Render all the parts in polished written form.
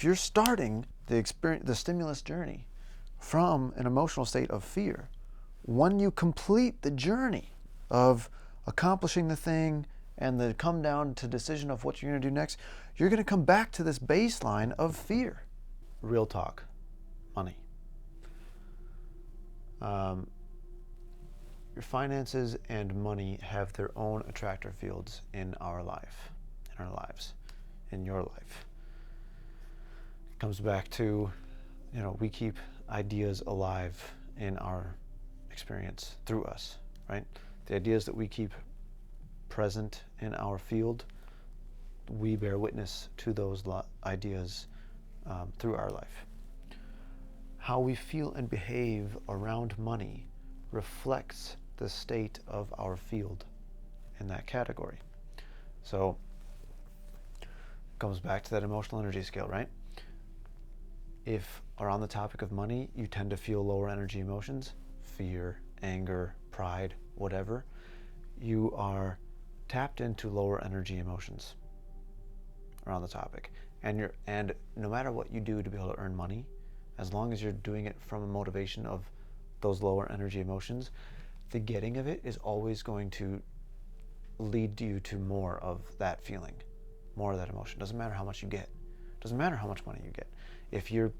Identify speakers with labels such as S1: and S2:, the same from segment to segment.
S1: If you're starting the stimulus journey from an emotional state of fear, when you complete the journey of accomplishing the thing and the come down to decision of what you're going to do next, you're going to come back to this baseline of fear. Real talk, money. Your finances and money have their own attractor fields in our life, in our lives, in your life. It comes back to, we keep ideas alive in our experience through us, right? The ideas that we keep present in our field, we bear witness to those ideas through our life. How we feel and behave around money reflects the state of our field in that category. So it comes back to that emotional energy scale, right? If around the topic of money, you tend to feel lower energy emotions, fear, anger, pride, whatever, you are tapped into lower energy emotions around the topic. And no matter what you do to be able to earn money, as long as you're doing it from a motivation of those lower energy emotions, the getting of it is always going to lead you to more of that feeling, more of that emotion. Doesn't matter how much you get. Doesn't matter how much money you get. If your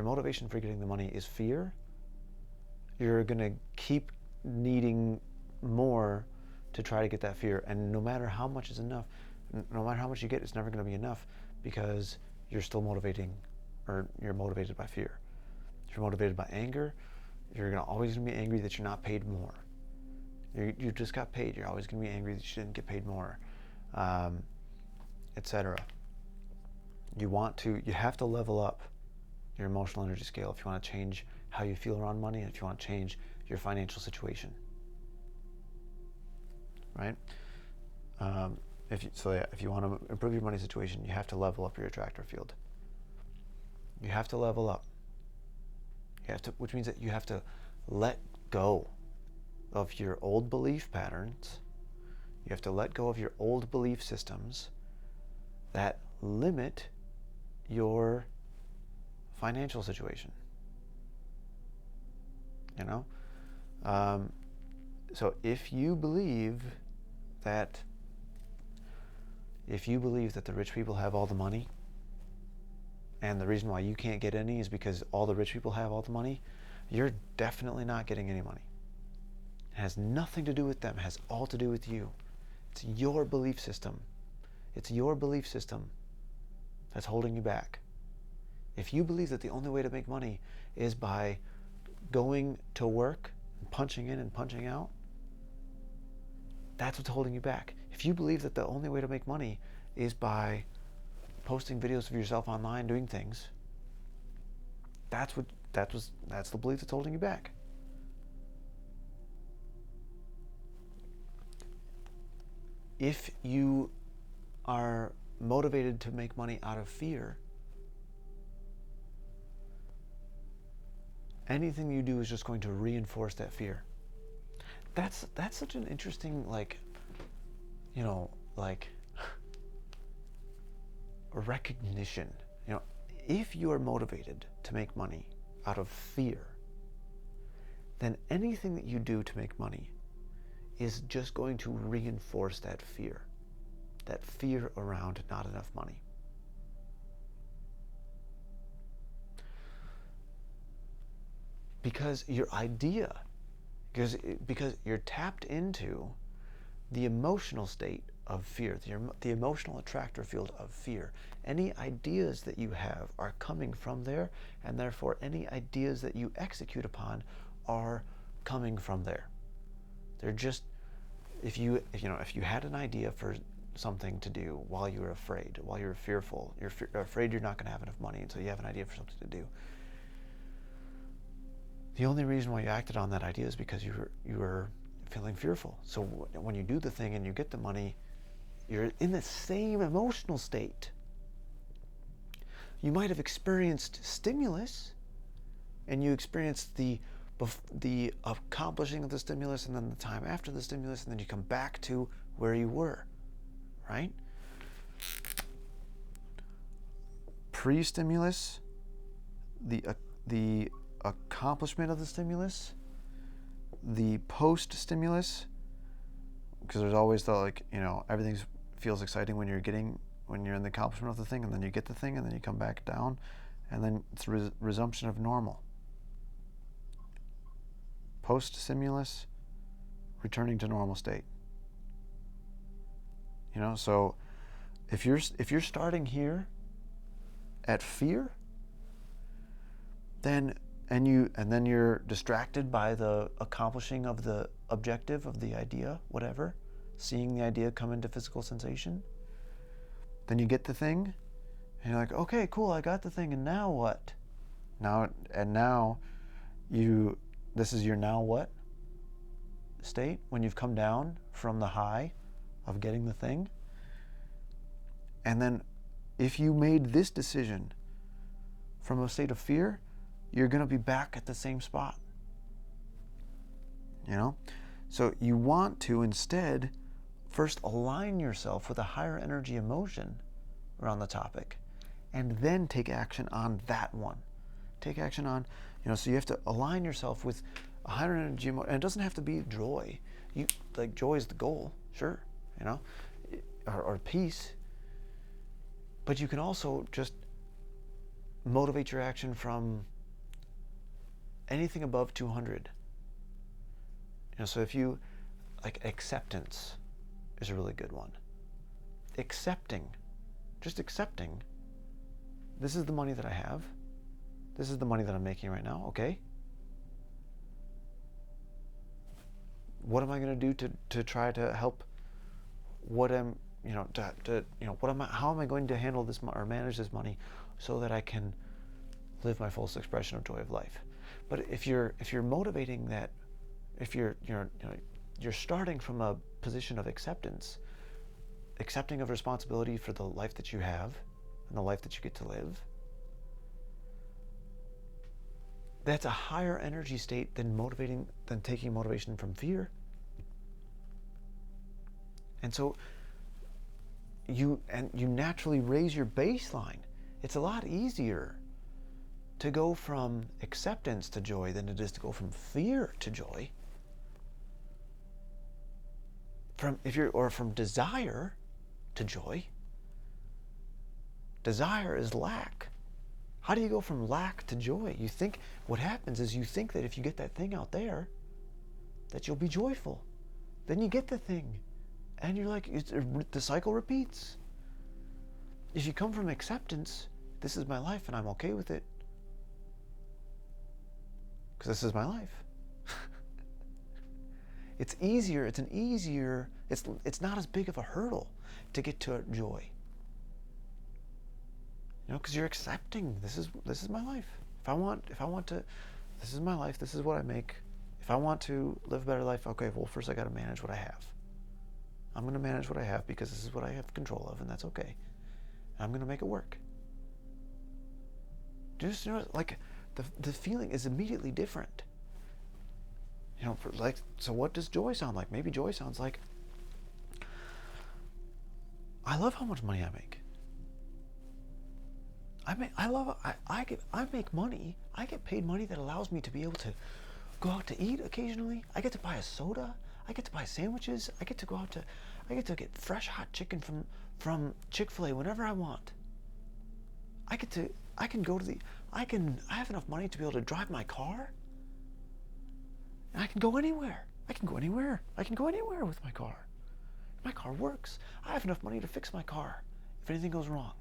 S1: motivation for getting the money is fear, you're going to keep needing more to try to get that fear. And no matter how much is enough, no matter how much you get, it's never going to be enough because you're still motivated by fear. If you're motivated by anger, you're always going to be angry that you're not paid more. You just got paid. You're always going to be angry that you didn't get paid more, etc. You have to level up your emotional energy scale if you want to change how you feel around money and if you want to change your financial situation. Right? If you want to improve your money situation, you have to level up your attractor field. You have to level up. Which means that you have to let go of your old belief patterns. You have to let go of your old belief systems that limit your financial situation. So if you believe that the rich people have all the money, and the reason why you can't get any is because all the rich people have all the money, you're definitely not getting any money. It has nothing to do with them. It has all to do with you. It's your belief system. It's your belief system that's holding you back. If you believe that the only way to make money is by going to work and punching in and punching out, that's what's holding you back. If you believe that the only way to make money is by posting videos of yourself online doing things, that's the belief that's holding you back. If you are motivated to make money out of fear, anything you do is just going to reinforce that fear. That's such an interesting recognition. If you are motivated to make money out of fear, then anything that you do to make money is just going to reinforce that fear around not enough money. Because you're tapped into the emotional state of fear, the emotional attractor field of fear. Any ideas that you have are coming from there, and therefore any ideas that you execute upon are coming from there. They're just, if you had an idea for something to do while you were afraid, while you're fearful, you're afraid you're not going to have enough money, and so you have an idea for something to do. The only reason why you acted on that idea is because you were feeling fearful. So when you do the thing and you get the money, you're in the same emotional state. You might have experienced stimulus, and you experienced the accomplishing of the stimulus, and then the time after the stimulus, and then you come back to where you were, right? pre-stimulus, the accomplishment of the stimulus, the post-stimulus, because there's always the, like, everything feels exciting when you're in the accomplishment of the thing, and then you get the thing, and then you come back down, and then it's resumption of normal. Post-stimulus, returning to normal state. So if you're starting here at fear, then you're distracted by the accomplishing of the objective of the idea, whatever, seeing the idea come into physical sensation. Then you get the thing, and you're like, okay, cool, I got the thing, and now what? This is your now what state, when you've come down from the high of getting the thing. And then if you made this decision from a state of fear, you're going to be back at the same spot. So you want to instead first align yourself with a higher energy emotion around the topic, and then take action on that one. Take action on, so you have to align yourself with a higher energy emotion. And it doesn't have to be joy. Joy is the goal, sure, or peace. But you can also just motivate your action from anything above 200. So if you, acceptance is a really good one. Just accepting, this is the money that I have. This is the money that I'm making right now, okay? What am I going to do to try to help what I'm, how am I going to handle this or manage this money so that I can live my fullest expression of joy of life? But if you're motivating that, if you're starting from a position of acceptance, accepting of responsibility for the life that you have and the life that you get to live, that's a higher energy state than taking motivation from fear. And so you naturally raise your baseline. It's a lot easier to go from acceptance to joy than it is to go from fear to joy. From desire to joy. Desire is lack. How do you go from lack to joy? What happens is you think that if you get that thing out there, that you'll be joyful. Then you get the thing, and you're like, the cycle repeats. If you come from acceptance, this is my life and I'm okay with it, because this is my life. It's not as big of a hurdle to get to joy. Because you're accepting, this is my life. If I want to, this is my life, this is what I make. If I want to live a better life, okay, well, first I got to manage what I have. I'm going to manage what I have because this is what I have control of, and that's okay. And I'm going to make it work. Just, the feeling is immediately different. So what does joy sound like? Maybe joy sounds like, I love how much money I make. I make money. I get paid money that allows me to be able to go out to eat occasionally. I get to buy a soda. I get to buy sandwiches. I get to get fresh hot chicken from Chick-fil-A whenever I want. I have enough money to be able to drive my car. And I can go anywhere. I can go anywhere with my car. My car works. I have enough money to fix my car if anything goes wrong.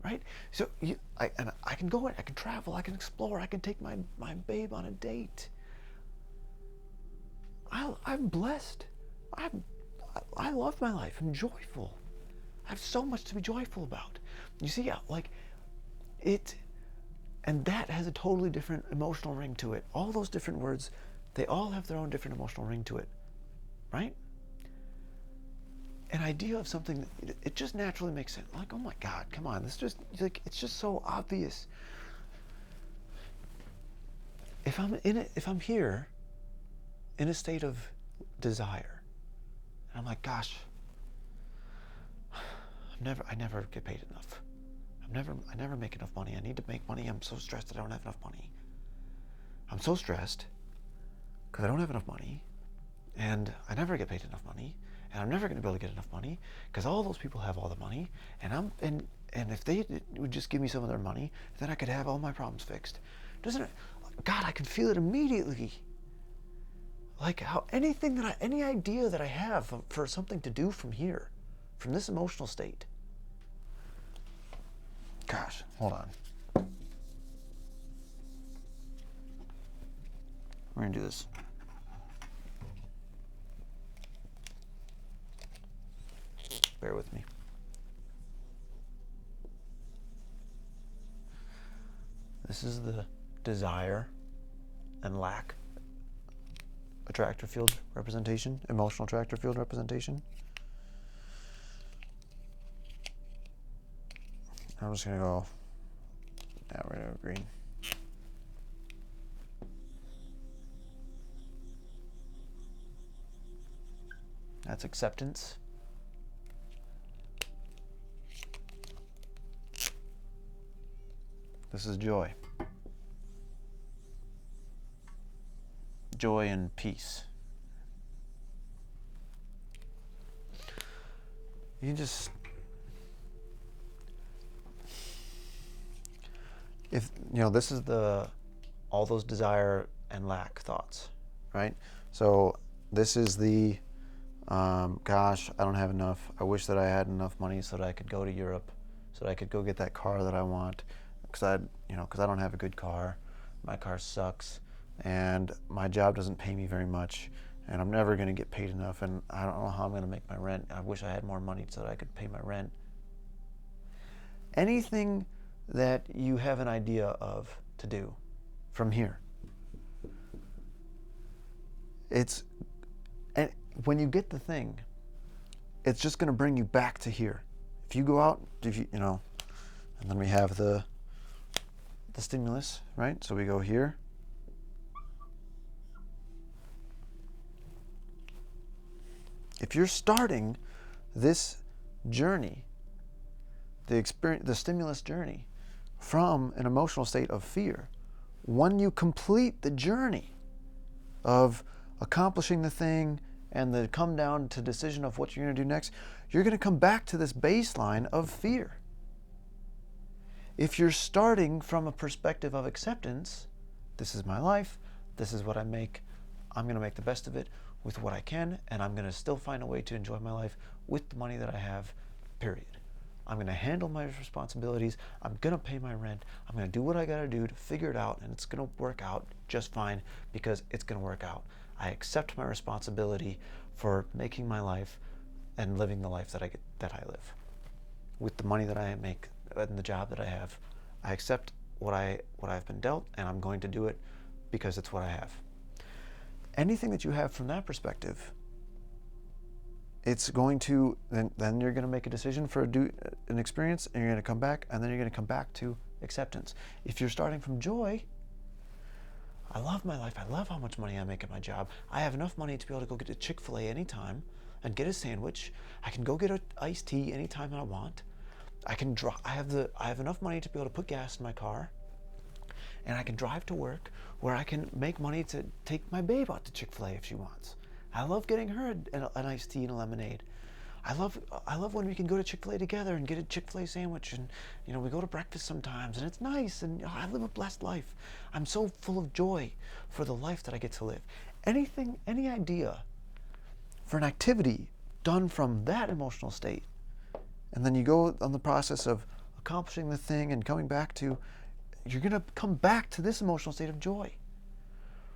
S1: Right? So I can go, I can travel, I can explore, I can take my babe on a date. I'm blessed. I love my life. I'm joyful. I have so much to be joyful about. You see, and that has a totally different emotional ring to it. All those different words, they all have their own different emotional ring to it, right? An idea of something, it just naturally makes sense. Like, oh my God, come on, it's just so obvious. If I'm here in a state of desire, and I'm like, gosh, I never get paid enough. I'm I never make enough money. I need to make money. I'm so stressed that I don't have enough money. I'm so stressed because I don't have enough money, and I never get paid enough money, and I'm never going to be able to get enough money because all those people have all the money, and if they would just give me some of their money, then I could have all my problems fixed. Doesn't it? God, I can feel it immediately. Like how any idea that I have for something to do from here, from this emotional state. Gosh, hold on. We're gonna do this. Bear with me. This is the desire and lack attractor field representation, emotional attractor field representation. I'm just gonna go, yeah, we're gonna go green. That's acceptance. This is joy. Joy and peace. You just, if you know, this is all those desire and lack thoughts, right? So this is the gosh, I don't have enough. I wish that I had enough money so that I could go to Europe, so that I could go get that car that I want, because I don't have a good car. My car sucks, and my job doesn't pay me very much, and I'm never going to get paid enough, and I don't know how I'm going to make my rent. I wish I had more money so that I could pay my rent. Anything that you have an idea of to do from here, and when you get the thing, it's just going to bring you back to here. If you go out, and then we have the stimulus, right? So we go here. If you're starting this journey, the stimulus journey, from an emotional state of fear, when you complete the journey of accomplishing the thing and the come down to decision of what you're going to do next, you're going to come back to this baseline of fear. If you're starting from a perspective of acceptance, this is my life, this is what I make, I'm going to make the best of it with what I can, and I'm going to still find a way to enjoy my life with the money that I have, period. I'm going to handle my responsibilities, I'm going to pay my rent, I'm going to do what I got to do to figure it out, and it's going to work out just fine because it's going to work out. I accept my responsibility for making my life and living the life that I live. With the money that I make and the job that I have, I accept what I've been dealt, and I'm going to do it because it's what I have. Anything that you have from that perspective, it's going to, then you're going to make a decision for an experience, and you're going to come back, and then you're going to come back to acceptance. If you're starting from joy, I love my life. I love how much money I make at my job. I have enough money to be able to go get a Chick-fil-A anytime and get a sandwich. I can go get an iced tea anytime that I want. I have enough money to be able to put gas in my car, and I can drive to work where I can make money to take my babe out to Chick-fil-A if she wants. I love getting her an iced tea and a lemonade. I love when we can go to Chick-fil-A together and get a Chick-fil-A sandwich, and we go to breakfast sometimes, and it's nice, and I live a blessed life. I'm so full of joy for the life that I get to live. Any idea for an activity done from that emotional state, and then you go on the process of accomplishing the thing and coming back to, you're going to come back to this emotional state of joy,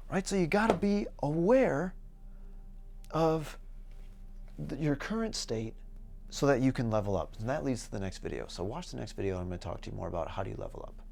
S1: right? So you got to be aware of your current state so that you can level up. And that leads to the next video. So watch the next video, and I'm going to talk to you more about how do you level up.